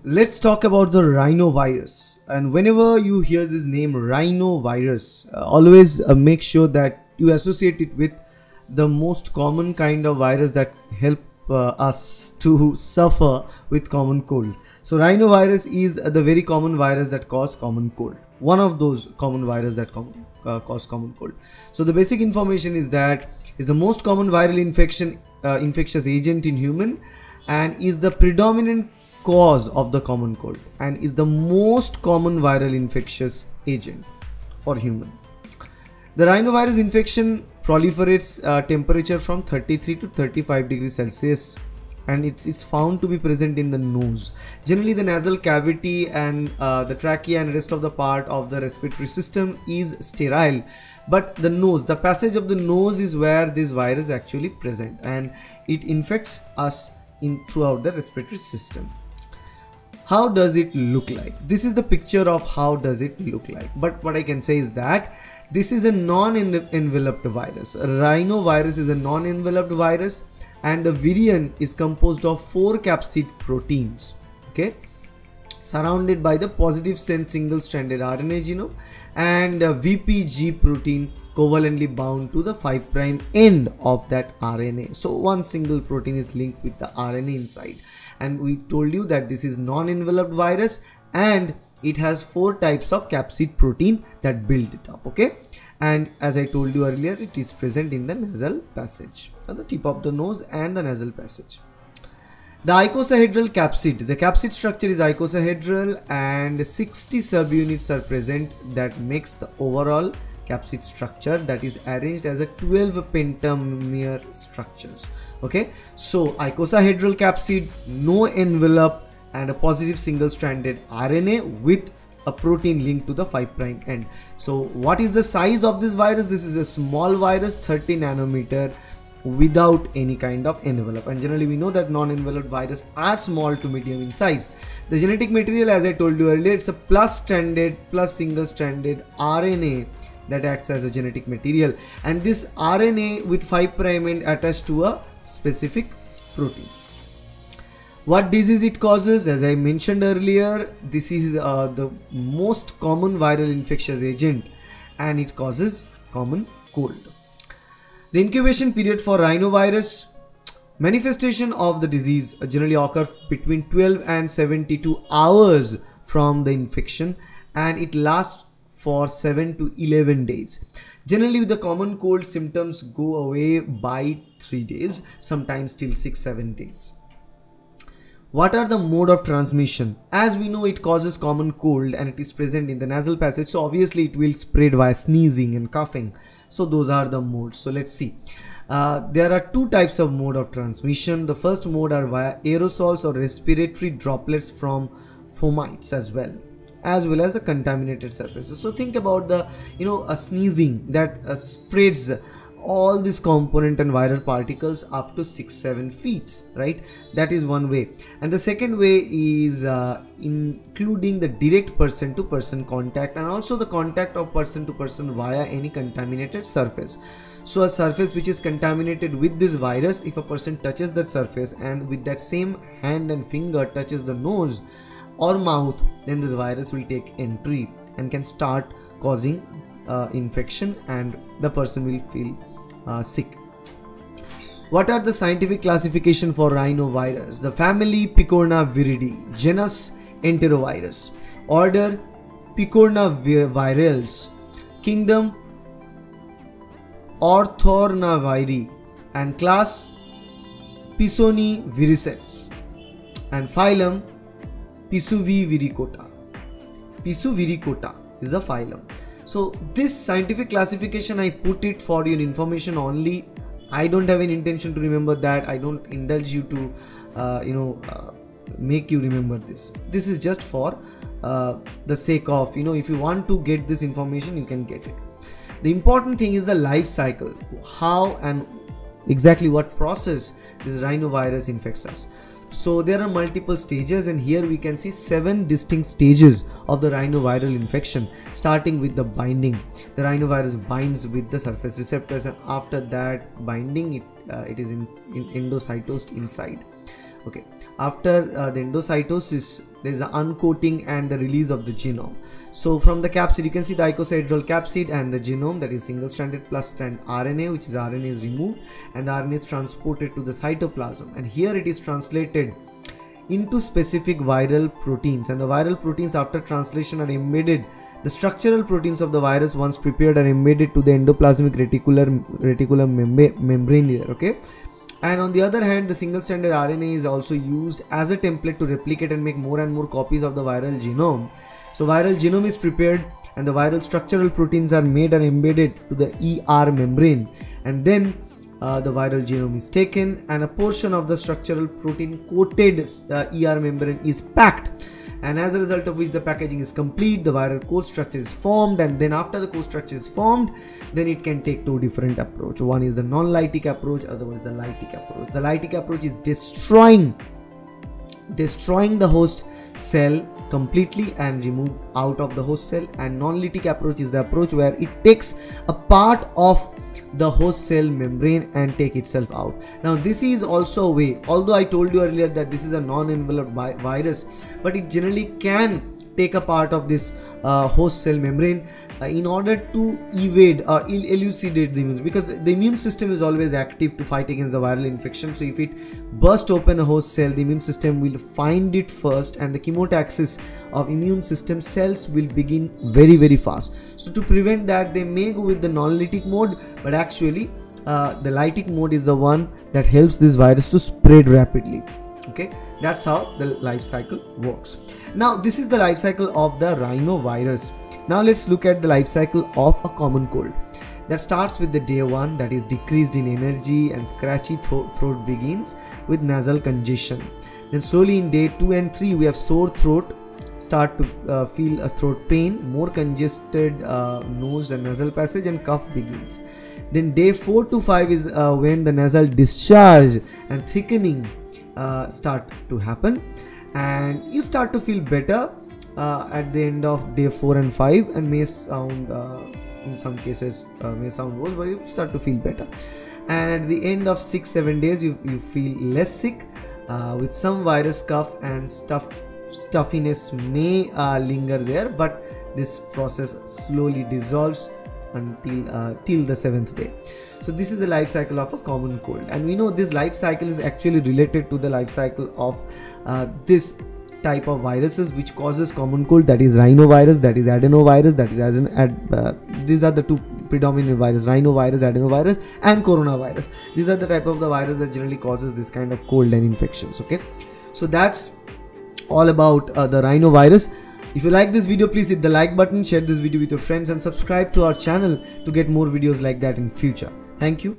let's talk about the rhinovirus. And whenever you hear this name rhinovirus, always make sure that you associate it with the most common kind of virus that help us to suffer with common cold. So rhinovirus is the very common virus that cause common cold, one of those common viruses that cause common cold. So the basic information is that is the most common viral infectious agent in human, and is the predominant cause of the common cold, and is the most common viral infectious agent for human. The rhinovirus infection proliferates temperature from 33 to 35 degrees Celsius, and it's found to be present in the nose. Generally the nasal cavity and the trachea and rest of the part of the respiratory system is sterile, but the nose, the passage of the nose, is where this virus actually present, and it infects us throughout the respiratory system. How does it look like? This is the picture of how does it look like, but what I can say is that this is a non-enveloped virus. Rhinovirus is a non-enveloped virus, and the virion is composed of 4 capsid proteins, okay, surrounded by the positive sense single-stranded RNA genome and VPG protein covalently bound to the 5' end of that RNA. So one single protein is linked with the RNA inside, and we told you that this is non-enveloped virus and it has 4 types of capsid protein that build it up, okay. And as I told you earlier, it is present in the nasal passage, at the tip of the nose and the nasal passage. The icosahedral capsid, the capsid structure is icosahedral, and 60 subunits are present that makes the overall capsid structure, that is arranged as a 12 pentamer structures, okay. So icosahedral capsid, no envelope, and a positive single-stranded RNA with a protein linked to the 5' end. So what is the size of this virus? This is a small virus, 30 nanometer, without any kind of envelope, and generally we know that non-enveloped viruses are small to medium in size. The genetic material, as I told you earlier, it's a plus single-stranded RNA that acts as a genetic material, and this RNA with 5' end attached to a specific protein. What disease it causes? As I mentioned earlier, this is the most common viral infectious agent, and it causes common cold. The incubation period for rhinovirus, manifestation of the disease generally occur between 12 and 72 hours from the infection, and it lasts for 7 to 11 days. Generally with the common cold, symptoms go away by 3 days, sometimes till 6-7 days. What are the mode of transmission? As we know, it causes common cold and it is present in the nasal passage, so obviously it will spread via sneezing and coughing. So those are the modes. So let's see. There are 2 types of mode of transmission. The first mode are via aerosols or respiratory droplets from fomites as well as the contaminated surfaces. So think about the a sneezing that spreads all these component and viral particles up to 6-7 feet, right? That is one way. And the second way is including the direct person to person contact, and also the contact of person to person via any contaminated surface. So a surface which is contaminated with this virus, if a person touches that surface and with that same hand and finger touches the nose or mouth, then this virus will take entry and can start causing infection, and the person will feel sick. What are the scientific classification for rhinovirus? The family Picornaviridae, genus Enterovirus, order Picornavirales, kingdom Orthornaviri, and class Pisoniviricets, and phylum Pisuviricota. Pisuviricota is the phylum. So this scientific classification, I put it for your information only. I don't have any intention to remember that. I don't indulge you to make you remember this. This is just for the sake of, if you want to get this information, you can get it. The important thing is the life cycle, how and exactly what process this rhinovirus infects us. So there are multiple stages, and here we can see 7 distinct stages of the rhinoviral infection, starting with the binding. The rhinovirus binds with the surface receptors, and after that binding it is endocytosed inside. Okay, after the endocytosis, there is an uncoating and the release of the genome. So from the capsid, you can see the icosahedral capsid and the genome, that is single-stranded plus strand RNA, which is RNA is removed and the RNA is transported to the cytoplasm, and here it is translated into specific viral proteins, and the viral proteins after translation are embedded. The structural proteins of the virus once prepared are embedded to the endoplasmic reticulum membrane layer. Okay. And on the other hand, the single-stranded RNA is also used as a template to replicate and make more and more copies of the viral genome. So viral genome is prepared and the viral structural proteins are made and embedded to the ER membrane, and then the viral genome is taken and a portion of the structural protein coated ER membrane is packed, and as a result of which the packaging is complete, the viral core structure is formed, and then after the core structure is formed, then it can take two different approach. One is the non-lytic approach, other one is the lytic approach. The lytic approach is destroying the host cell completely and remove out of the host cell, and non-lytic approach is the approach where it takes a part of the host cell membrane and take itself out. Now this is also a way, although I told you earlier that this is a non-enveloped virus, but it generally can take a part of this host cell membrane in order to evade or elucidate the immune, because the immune system is always active to fight against the viral infection. So if it bursts open a host cell, the immune system will find it first, and the chemotaxis of immune system cells will begin very, very fast. So to prevent that, they may go with the non-lytic mode, but actually the lytic mode is the one that helps this virus to spread rapidly. Okay, that's how the life cycle works. Now this is the life cycle of the rhinovirus. Now let's look at the life cycle of a common cold. That starts with the day 1, that is decreased in energy and scratchy throat begins with nasal congestion. Then slowly in day 2 and 3 we have sore throat, start to feel a throat pain, more congested nose and nasal passage, and cough begins. Then day 4 to 5 is when the nasal discharge and thickening start to happen, and you start to feel better at the end of day 4 and 5, and may sound in some cases may sound worse, but you start to feel better. And at the end of 6-7 days you feel less sick with some virus cough, and stuffiness may linger there, but this process slowly dissolves until till the 7th day. So this is the life cycle of a common cold, and we know this life cycle is actually related to the life cycle of this type of viruses which causes common cold, that is rhinovirus, that is adenovirus, that is these are the two predominant viruses, rhinovirus, adenovirus, and coronavirus. These are the type of the virus that generally causes this kind of cold and infections. Okay, so that's all about the rhinovirus. If you like this video, please hit the like button, share this video with your friends, and subscribe to our channel to get more videos like that in future. Thank you.